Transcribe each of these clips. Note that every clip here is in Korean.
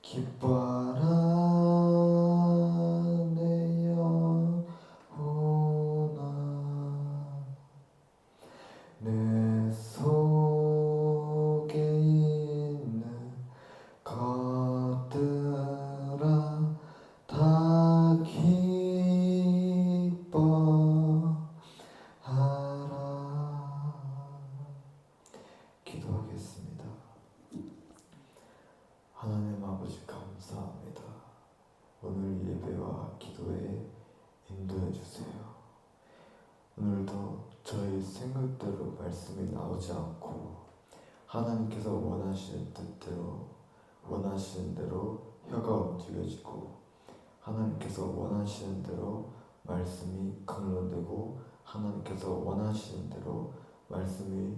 기뻐하라 내 영혼아, 내 속에 있는 것들아 다 기뻐하라. 기도하겠습니다. 하나님 아버지 감사합니다. 오늘 예배와 기도에 인도해 주세요. 오늘도 저희 생각대로 말씀이 나오지 않고 하나님께서 원하시는 뜻대로 원하시는 대로 혀가 움직여지고 하나님께서 원하시는 대로 말씀이 강론되고 하나님께서 원하시는 대로 말씀이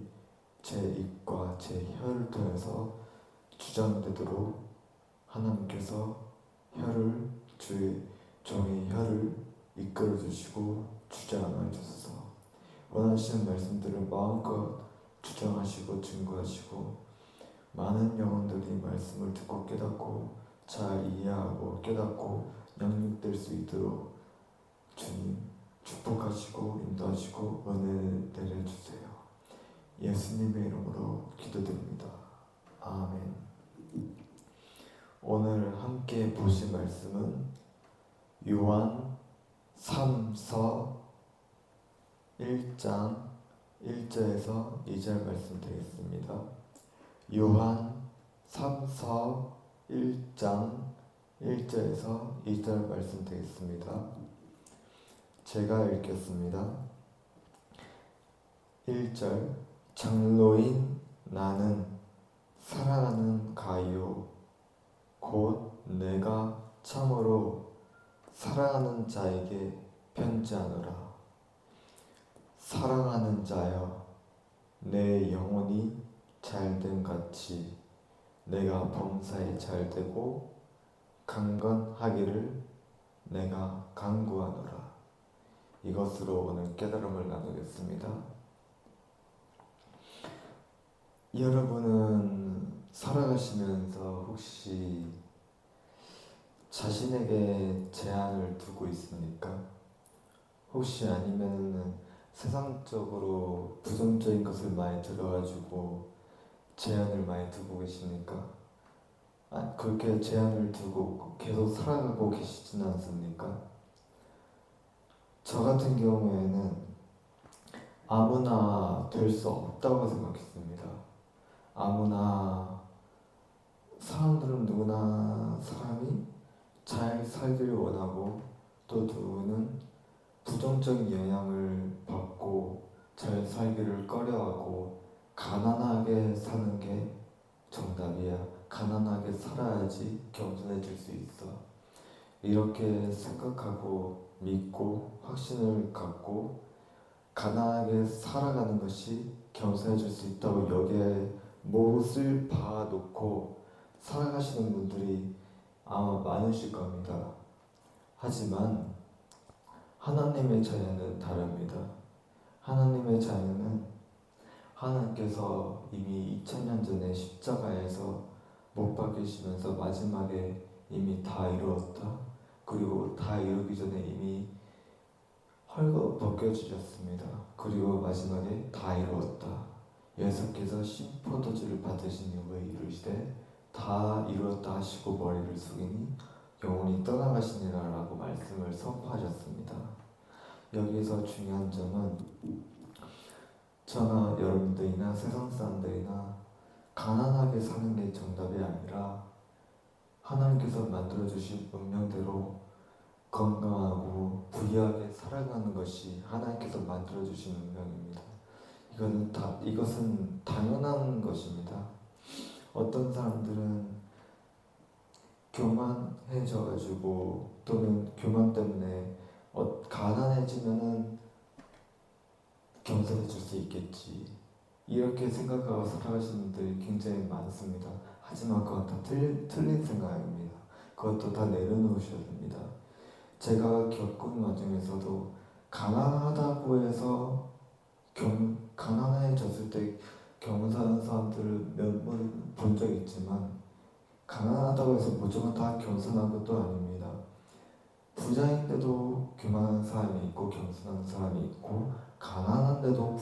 제 입과 제 혀를 통해서 주장되도록 하나님께서 혀를 주의 종의 혀를 이끌어 주시고 주장하여 주소서. 원하시는 말씀들을 마음껏 주장하시고 증거하시고 많은 영혼들이 말씀을 듣고 깨닫고 잘 이해하고 깨닫고 영육될 수 있도록 주님 축복하시고 인도하시고 은혜 내려주세요. 예수님의 이름으로 기도드립니다. 아멘. 오늘 함께 보실 말씀은 요한 3서 1장 1절에서 2절 말씀 되겠습니다. 요한 3서 1장 1절에서 2절 말씀 되겠습니다. 제가 읽겠습니다. 1절 장로인 나는 사랑하는 가요 곧 내가 참으로 사랑하는 자에게 편지하노라. 사랑하는 자여 내 영혼이 잘됨 같이 내가 범사에 잘되고 강건하기를 내가 간구하노라. 이것으로 오늘 깨달음을 나누겠습니다. 여러분은 살아가시면서 혹시 자신에게 제한을 두고 있습니까? 혹시 아니면은 세상적으로 부정적인 것을 많이 들어가지고 제한을 많이 두고 계십니까? 그렇게 제한을 두고 계속 살아가고 계시지는 않습니까? 저 같은 경우에는 아무나 될 수 없다고 생각했습니다. 아무나 사람들은 누구나 사람이 잘 살기를 원하고 또 누구는 부정적인 영향을 받고 잘 살기를 꺼려하고 가난하게 사는 게 정답이야. 가난하게 살아야지 겸손해질 수 있어. 이렇게 생각하고 믿고 확신을 갖고 가난하게 살아가는 것이 겸손해질 수 있다고 여기에 못을 봐놓고 살아가시는 분들이 아마 많으실 겁니다. 하지만 하나님의 자녀는 다릅니다. 하나님의 자녀는 하나님께서 이미 2000년 전에 십자가에서 못 박히시면서 마지막에 이미 다 이루었다. 그리고 다 이루기 전에 이미 헐거 벗겨주셨습니다. 그리고 마지막에 다 이루었다. 예수께서 심포도주를 받으신 이후에 이르시되 다 이루었다 하시고 머리를 숙이니 영혼이 떠나가시니라 라고 말씀을 선포하셨습니다. 여기서 중요한 점은 저나 여러분들이나 세상 사람들이나 가난하게 사는 게 정답이 아니라 하나님께서 만들어주신 운명대로 건강하고 부유하게 살아가는 것이 하나님께서 만들어주신 운명입니다. 이것은 당연한 것입니다. 어떤 사람들은 교만해져가지고 또는 교만 때문에 가난해지면은 겸손해질 수 있겠지 이렇게 생각하고 살아가시는 분들이 굉장히 많습니다. 하지만 그건 다 틀린 생각입니다. 그것도 다 내려놓으셔야 됩니다. 제가 겪은 와중에서도 가난하다고 해서 가난해졌을 때 겸손한 사람들을 몇 번 본 적 있지만 가난하다고 해서 무조건 다 겸손한 것도 아닙니다. 부자인데도 교만한 사람이 있고 겸손한 사람이 있고, 가난한데도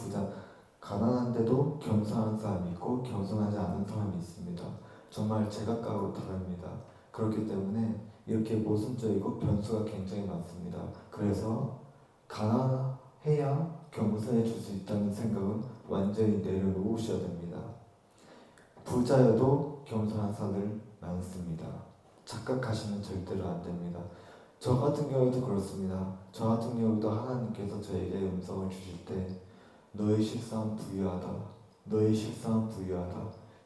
겸손한 사람이 있고 겸손하지 않은 사람이 있습니다. 정말 제각각으로 다릅니다. 그렇기 때문에 이렇게 모순적이고 변수가 굉장히 많습니다. 그래서 가난해야 겸손해질 수 있다는 생각은 완전히 내려놓으셔야 됩니다. 부자여도 겸손한 사람들 많습니다. 착각하시면 절대로 안 됩니다. 저 같은 경우에도 그렇습니다. 저 같은 경우도 하나님께서 저에게 음성을 주실 때 너의 실상은 부유하다, 너의 실상은 부유하다,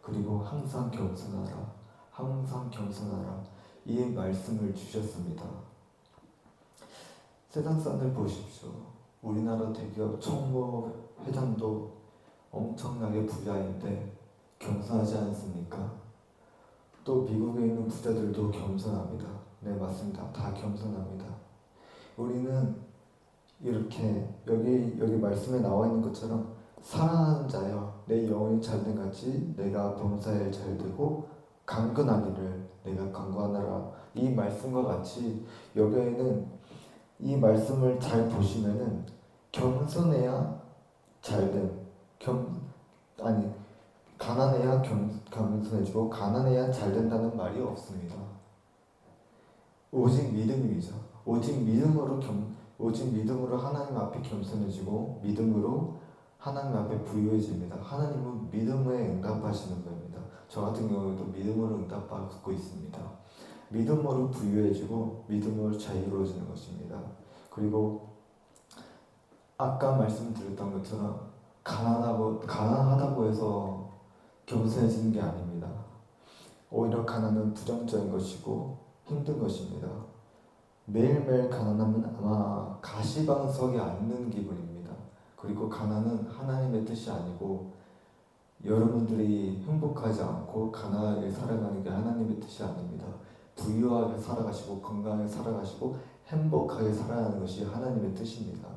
그리고 항상 겸손하라, 항상 겸손하라, 이 말씀을 주셨습니다. 세상 사람들 보십시오. 우리나라 대기업 총무 회장도 엄청나게 부자인데 겸손하지 않습니까? 또 미국에 있는 부자들도 겸손합니다. 네, 맞습니다. 다 겸손합니다. 우리는 이렇게 여기 말씀에 나와 있는 것처럼 사랑하는 자여, 내 영혼이 잘된 같이 내가 범사에 잘되고 강건하기를 내가 강건하라. 이 말씀과 같이 여기에는 이 말씀을 잘 보시면은 겸손해야 잘됨, 가난해야 겸손해지고 가난해야 잘된다는 말이 없습니다. 오직 믿음이죠. 오직 믿음으로 하나님 앞에 겸손해지고 믿음으로 하나님 앞에 부유해집니다. 하나님은 믿음에 응답하시는 겁니다. 저 같은 경우에도 믿음으로 응답받고 있습니다. 믿음으로 부유해지고 믿음으로 자유로워지는 것입니다. 그리고 아까 말씀드렸던 것처럼 가난하다고 해서 겸손해지는 게 아닙니다. 오히려 가난은 부정적인 것이고 힘든 것입니다. 매일매일 가난하면 아마 가시방석에 앉는 기분입니다. 그리고 가난은 하나님의 뜻이 아니고 여러분들이 행복하지 않고 가난하게 살아가는 게 하나님의 뜻이 아닙니다. 부유하게 살아가시고 건강하게 살아가시고 행복하게 살아가는 것이 하나님의 뜻입니다.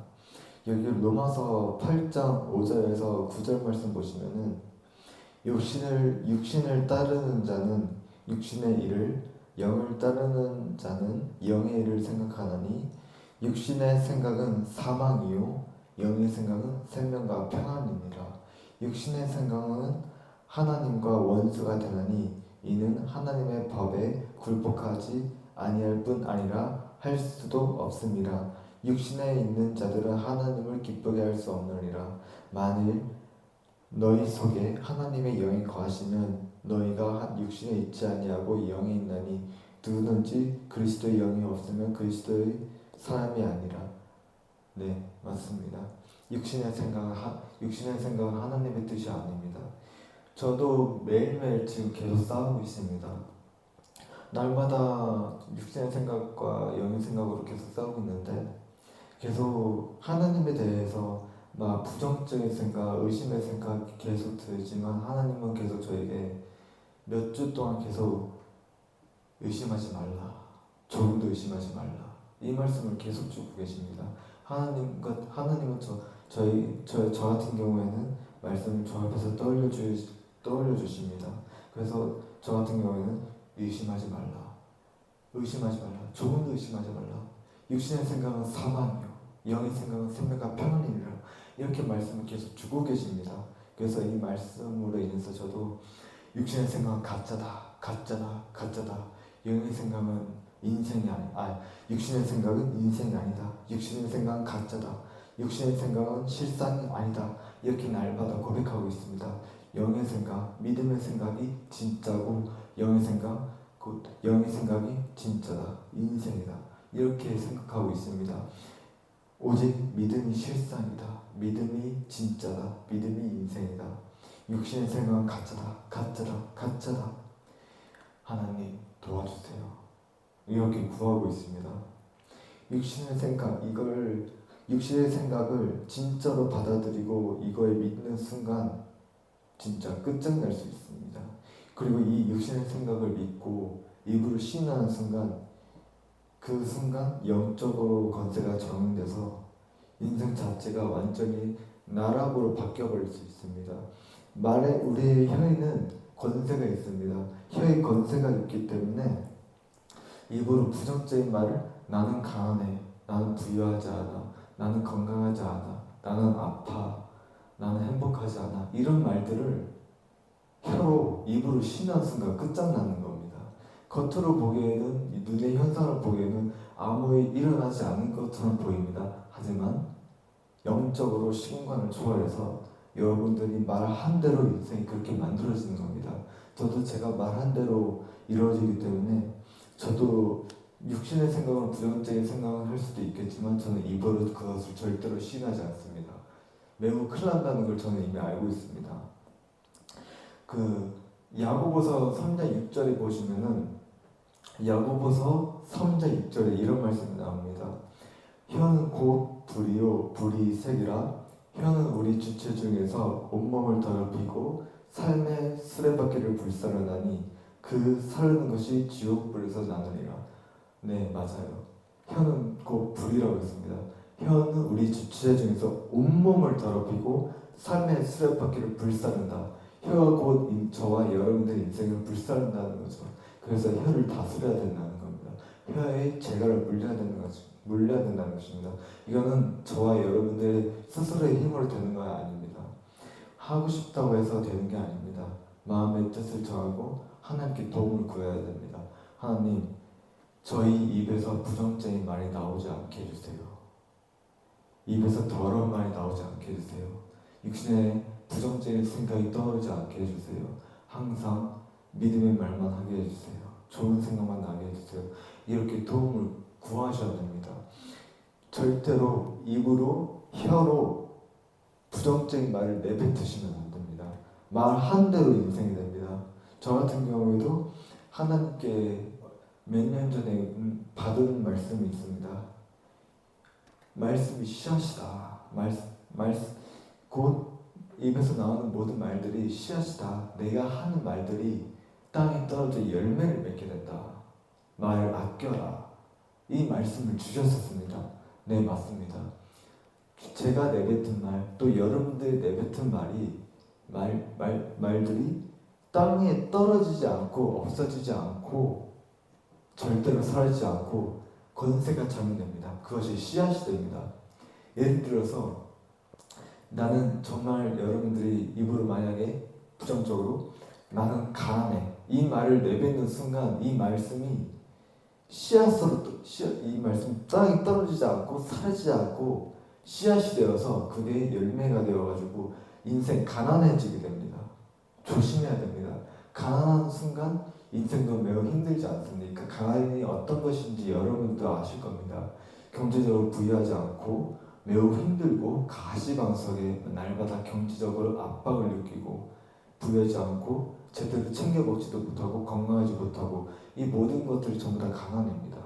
여기 로마서 8장 5절에서 9절 말씀 보시면은 육신을 따르는 자는 육신의 일을, 영을 따르는 자는 영의 일을 생각하나니 육신의 생각은 사망이요 영의 생각은 생명과 평안입니다. 육신의 생각은 하나님과 원수가 되나니 이는 하나님의 법에 굴복하지 아니할 뿐 아니라 할 수도 없습니다. 육신에 있는 자들은 하나님을 기쁘게 할 수 없느니라. 만일 너희 속에 하나님의 영이 거하시면 너희가 육신에 있지 아니하고 영에 있나니 누구든지 그리스도의 영이 없으면 그리스도의 사람이 아니라. 네, 맞습니다. 육신의 생각은 하나님의 뜻이 아닙니다. 저도 매일매일 지금 계속 싸우고 있습니다. 날마다 육신의 생각과 영의 생각으로 계속 싸우고 있는데 계속 하나님에 대해서 막 부정적인 생각, 의심의 생각이 계속 들지만 하나님은 계속 저에게 몇 주 동안 계속 의심하지 말라, 조금도 의심하지 말라, 이 말씀을 계속 주고 계십니다. 하나님은 저 같은 경우에는 말씀을 저 앞에서 떠올려 주십니다. 그래서 저 같은 경우에는 의심하지 말라, 조금도 의심하지 말라. 육신의 생각은 사망이요 영의 생각은 생명과 평안이니라. 이렇게 말씀을 계속 주고 계십니다. 그래서 이 말씀으로 인해서 저도 육신의 생각은 가짜다. 영의 생각은 육신의 생각은 인생이 아니다. 육신의 생각은 가짜다. 육신의 생각은 실상이 아니다. 이렇게 날마다 고백하고 있습니다. 영의 생각, 믿음의 생각이 진짜고 영의 생각이 진짜다. 인생이다. 이렇게 생각하고 있습니다. 오직 믿음이 실상이다. 믿음이 진짜다. 믿음이 인생이다. 육신의 생각은 가짜다. 하나님 도와주세요. 이렇게 구하고 있습니다. 육신의 생각을 진짜로 받아들이고 이거에 믿는 순간 진짜 끝장날 수 있습니다. 그리고 이 육신의 생각을 믿고 입으로 신뢰하는 순간 그 순간 영적으로 권세가 적용돼서 인생 자체가 완전히 나락으로 바뀌어버릴 수 있습니다. 우리의 혀에는 권세가 있습니다. 혀에 권세가 있기 때문에 입으로 부정적인 말을 나는 가난해, 나는 부유하지 않아, 나는 건강하지 않아, 나는 아파, 나는 행복하지 않아 이런 말들을 혀로 입으로 쉬는 순간 끝장나는 겁니다. 겉으로 보기에는 눈의 현상을 보기에는 아무 일 일어나지 않은 것처럼 보입니다. 하지만 영적으로 시공간을 초월해서 여러분들이 말한 대로 인생이 그렇게 만들어지는 겁니다. 저도 제가 말한 대로 이루어지기 때문에 저도 육신의 생각은 부정적인 생각을 할 수도 있겠지만 저는 입으로 그것을 절대로 시인하지 않습니다. 매우 큰일 난다는 걸 저는 이미 알고 있습니다. 그 야고보서 3장 6절에 보시면은 야고보서 3장 6절에 이런 말씀이 나옵니다. 혀는 곧 불이요 불이 색이라 혀는 우리 주체 중에서 온몸을 더럽히고 삶의 수레바퀴를 불사르나니 그 사르는 것이 지옥불에서 나느니라. 네, 맞아요. 혀는 곧 불이라고 했습니다. 혀는 우리 주체 중에서 온몸을 더럽히고 삶의 수레바퀴를 불사른다. 혀가 곧 저와 여러분들의 인생을 불사른다는 거죠. 그래서 혀를 다스려야 된다는 겁니다. 혀의 재갈을 물려야 된다는 것입니다. 이거는 저와 여러분들의 스스로의 힘으로 되는 거 아닙니다. 하고 싶다고 해서 되는 게 아닙니다. 마음의 뜻을 정하고 하나님께 도움을 구해야 됩니다. 하나님, 저희 입에서 부정적인 말이 나오지 않게 해주세요. 입에서 더러운 말이 나오지 않게 해주세요. 육신의 부정적인 생각이 떠오르지 않게 해주세요. 항상 믿음의 말만 하게 해주세요. 좋은 생각만 나게 해주세요. 이렇게 도움을 구하셔야 됩니다. 절대로 입으로, 혀로 부정적인 말을 내뱉으시면 안 됩니다. 말한 대로 인생이 됩니다. 저 같은 경우에도 하나님께 몇 년 전에 받은 말씀이 있습니다. 말씀이 씨앗이다. 곧 입에서 나오는 모든 말들이 씨앗이다. 내가 하는 말들이 땅에 떨어져 열매를 맺게 된다. 말을 아껴라. 이 말씀을 주셨었습니다. 네, 맞습니다. 제가 내뱉은 말, 또 여러분들이 내뱉은 말들이 땅에 떨어지지 않고 없어지지 않고 절대로 사라지지 않고 권세가 작용됩니다. 그것이 씨앗이 됩니다. 예를 들어서 나는 정말 여러분들이 입으로 만약에 부정적으로 나는 가난해 이 말을 내뱉는 순간 이 말씀이 씨앗으로 이 말씀 땅에 떨어지지 않고 사라지지 않고 씨앗이 되어서 그게 열매가 되어가지고 인생 가난해지게 됩니다. 조심해야 됩니다. 가난한 순간 인생도 매우 힘들지 않습니까? 가난이 어떤 것인지 여러분도 아실 겁니다. 경제적으로 부유하지 않고 매우 힘들고 가시방석에 날마다 경제적으로 압박을 느끼고 부유하지 않고 제대로 챙겨 먹지도 못하고 건강하지 못하고 이 모든 것들이 전부 다 가난입니다.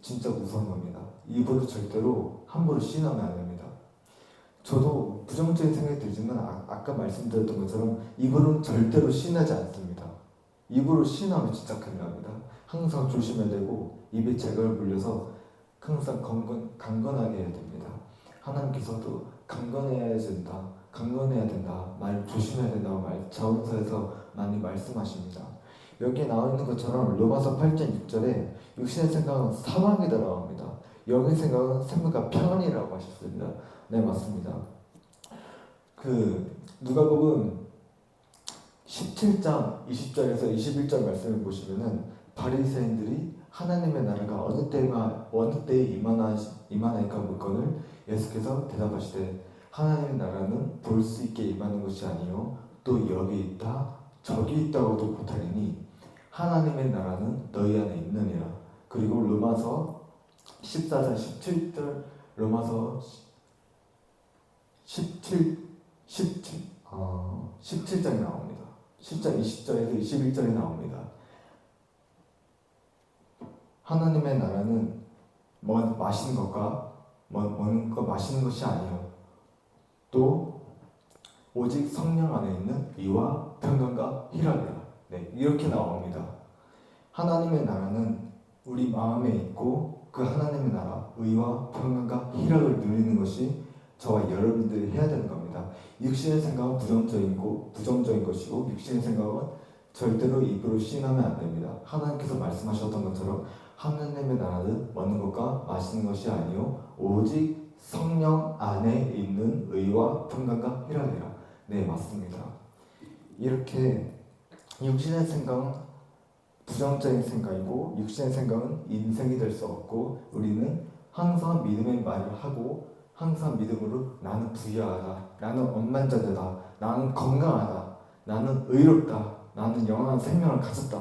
진짜 무서운 겁니다. 입으로 절대로 함부로 시인하면 안 됩니다. 저도 부정적인 생각이 들지만 아까 말씀드렸던 것처럼 입으로는 절대로 시인하지 않습니다. 입으로 시인하면 진짜 큰일 납니다. 항상 조심해야 되고 입에 재갈을 물려서 항상 강건하게 해야 됩니다. 하나님께서도 강건해야 된다, 말 조심해야 된다고 자언서에서 많이 말씀하십니다. 여기에 나와 있는 것처럼 로마서 8장 6절에 육신의 생각은 사망이다 나옵니다. 영의 생각은 생명과 평안이라고 하셨습니다. 네, 맞습니다. 누가복음 17장 20절에서 21절 말씀을 보시면은 바리새인들이 하나님의 나라가 어느 때에 임하나이까 묻거늘 예수께서 대답하시되 하나님의 나라는 볼 수 있게 임하는 것이 아니요 또 여기 있다 저기 있다고도 못하리니 하나님의 나라는 너희 안에 있느니라. 그리고 로마서 14장 17절 로마서 17장이 나옵니다. 10장 20절에서 21절에 나옵니다. 하나님의 나라는 마시는 것과 먹는 것 마시는 것이 아니요 또 오직 성령 안에 있는 의와 평강과 희락이라. 네, 이렇게 나옵니다. 하나님의 나라는 우리 마음에 있고 그 하나님의 나라 의와 평강과 희락을 누리는 것이 저와 여러분들이 해야 되는 겁니다. 생각합니다. 육신의 생각은 부정적인 것이고 육신의 생각은 절대로 입으로 시인하면 안 됩니다. 하나님께서 말씀하셨던 것처럼 하나님의 나라는 먹는 것과 마시는 것이 아니요 오직 성령 안에 있는 의와 평강과 희락이라. 네, 맞습니다. 이렇게 육신의 생각은 부정적인 생각이고 육신의 생각은 인생이 될 수 없고 우리는 항상 믿음의 말을 하고 항상 믿음으로 나는 부유하다, 나는 억만장자다, 나는 건강하다, 나는 의롭다, 나는 영원한 생명을 가졌다,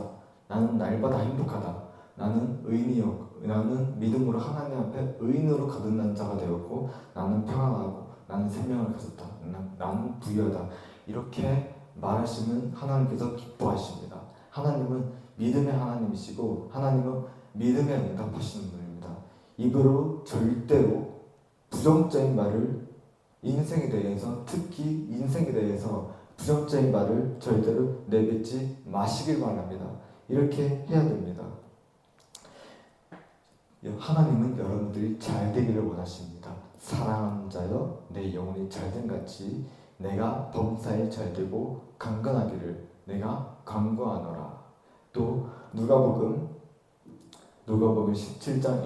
나는 날마다 행복하다, 나는 나는 믿음으로 하나님 앞에 의인으로 거듭난 자가 되었고 나는 평안하고 나는 생명을 가졌다, 나는 부유하다. 이렇게 말하시면 하나님께서 기뻐하십니다. 하나님은 믿음의 하나님이시고 하나님은 믿음에 응답하시는 분입니다. 입으로 절대로 부정적인 말을 인생에 대해서, 특히 인생에 대해서 부정적인 말을 절대로 내뱉지 마시길 바랍니다. 이렇게 해야 됩니다. 하나님은 여러분들이 잘 되기를 원하십니다. 사랑하는 자여 내 영혼이 잘된 같이 내가 범사에 잘되고 강건하기를 내가 간구하노라. 또 누가복음 17장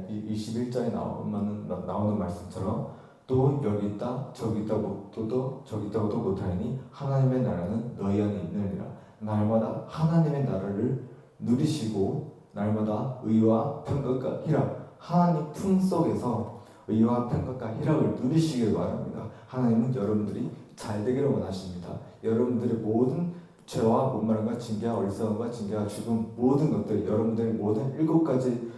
21절에 나오는 말씀처럼 또 여기 있다 저기 있다고도 못하니 하나님의 나라는 너희 안에 있느니라. 날마다 하나님의 나라를 누리시고 날마다 의와 평강과 희락, 하나님 품 속에서 의와 평강과 희락을 누리시길 바랍니다. 하나님은 여러분들이 잘 되기를 원하십니다. 여러분들의 모든 죄와 못마름과 징계와 어리석음과 징계와 죽음, 모든 것들, 여러분들의 모든 7가지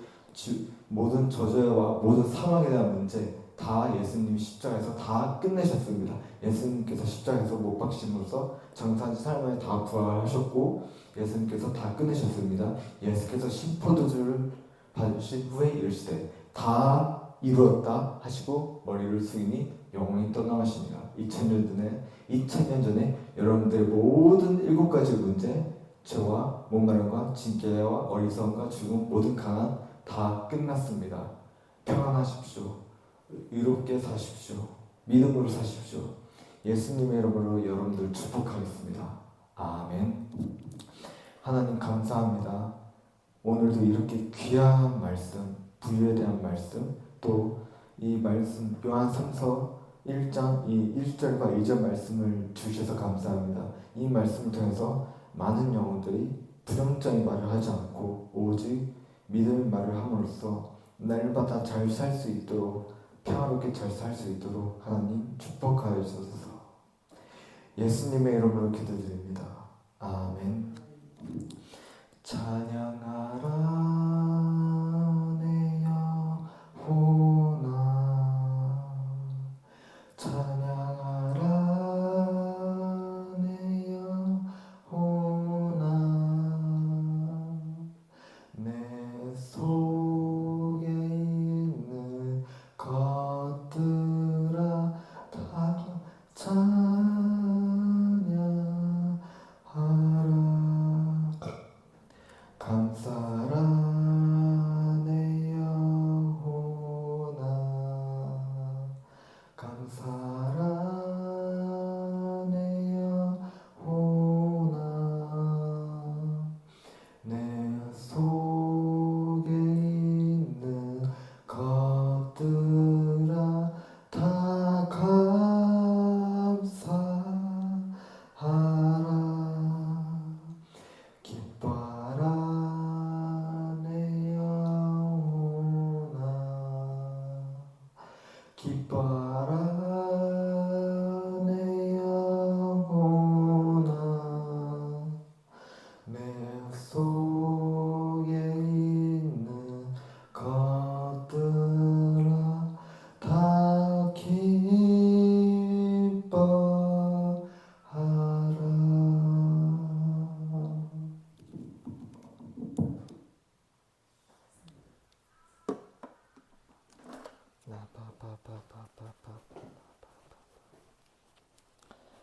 모든 저주와 모든 사망에 대한 문제 다 예수님이 십자가에서 다 끝내셨습니다. 예수님께서 십자가에서 못 박히심으로써 정사지 삶에 다 부활하셨고 예수님께서 다 끝내셨습니다. 예수께서 심포도주를 받으신 후에 이르시되 다 이루었다 하시고 머리를 숙이니 영원히 떠나가십니다. 2000년 전에 여러분들의 모든 7가지 문제, 죄와 목마름과 징계와 어리석음과 죽음, 모든 가난 다 끝났습니다. 평안하십시오. 의롭게 사십시오. 믿음으로 사십시오. 예수님의 이름으로 여러분들 축복하겠습니다. 아멘. 하나님 감사합니다. 오늘도 이렇게 귀한 말씀, 부유에 대한 말씀, 또 이 말씀 요한 3서 1장 1절과 2절 말씀을 주셔서 감사합니다. 이 말씀을 통해서 많은 영혼들이 부정적인 말을 하지 않고 오직 믿음의 말을 함으로써 날마다 잘 살 수 있도록 평화롭게 잘 살 수 있도록 하나님 축복하여 주소서. 예수님의 이름으로 기도드립니다. 아멘. 찬양하라 내 영혼아, 찬양하라 내 영혼아, 내 속에 있는 것들아 다 찬양하라. 감사라